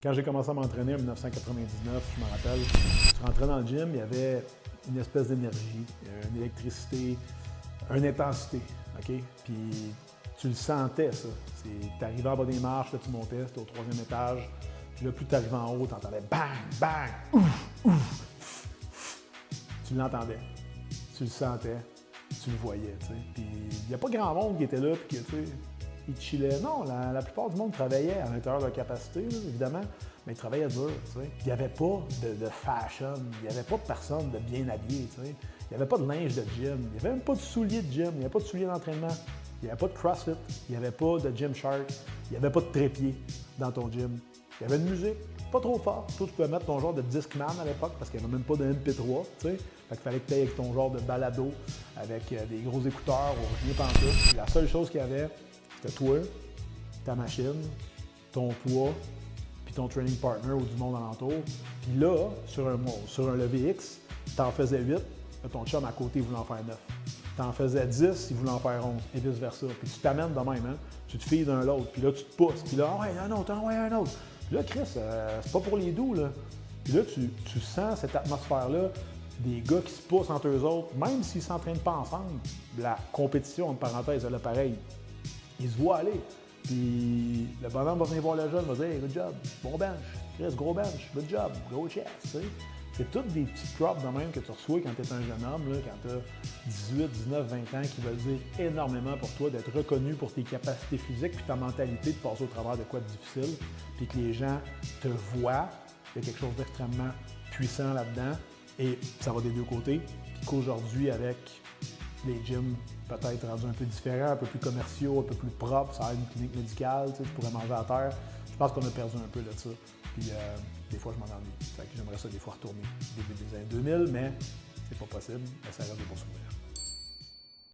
Quand j'ai commencé à m'entraîner en 1999, je me rappelle, je rentrais dans le gym, il y avait une espèce d'énergie, une électricité, une intensité, OK? Puis tu le sentais, ça. Tu arrivais en bas des marches, là, tu montais, c'était au 3e étage. Puis là, plus tu arrivais en haut, tu entendais bang, bang, ouf, ouf. Tu l'entendais, tu le sentais, tu le voyais, tu sais. Puis il n'y a pas grand monde qui était là, puis que, tu sais, ils chillaient. Non, la plupart du monde travaillait à l'intérieur de leur capacité, là, évidemment, mais ils travaillaient dur, tu sais. Il n'y avait pas de fashion, il n'y avait pas de personne de bien habillée, tu sais. Il n'y avait pas de linge de gym, il n'y avait même pas de souliers de gym, il n'y avait pas de souliers d'entraînement, il n'y avait pas de CrossFit, il n'y avait pas de Gymshark, il n'y avait pas de trépied dans ton gym. Il y avait une musique, pas trop forte. Toi, tu pouvais mettre ton genre de Discman à l'époque parce qu'il n'y avait même pas de MP3, tu sais. Fait qu'il fallait que tu ailles avec ton genre de balado, avec des gros écouteurs ou rien pantoute. Puis la seule chose qu'il y avait, c'était toi, ta machine, ton poids, puis ton training partner ou du monde alentour. Puis là, sur un levé X, t'en faisais 8, là, ton chum à côté voulait en faire 9. T'en faisais 10, il voulait en faire 11, et vice-versa. Puis tu t'amènes de même, hein? Tu te fies d'un l'autre, puis là, tu te pousses, puis là, ouais, un autre, ouais, un autre. Puis là, Chris, c'est pas pour les doux, là. Puis là, tu sens cette atmosphère-là, des gars qui se poussent entre eux autres, même s'ils ne s'entraînent pas ensemble. La compétition, entre parenthèses, là, pareil, ils se voient aller. Puis le bonhomme va venir voir le jeune, va dire hey, good job, bon bench, Chris, gros bench, good job, gros chest, tu sais. C'est tous des petits props de même que tu reçois quand tu es un jeune homme, là, quand tu as 18, 19, 20 ans, qui veulent dire énormément pour toi, d'être reconnu pour tes capacités physiques puis ta mentalité de passer au travers de quoi de difficile, puis que les gens te voient, il y a quelque chose d'extrêmement puissant là-dedans, et ça va des deux côtés, puis qu'aujourd'hui, avec les gyms peut-être rendus un peu différents, un peu plus commerciaux, un peu plus propres, ça a une clinique médicale, tu pourrais manger à terre, je pense qu'on a perdu un peu de ça. Puis des fois, je m'en ennuie. Fait que j'aimerais ça des fois retourner au début des années 2000, mais c'est pas possible, mais ça reste de bons souvenirs.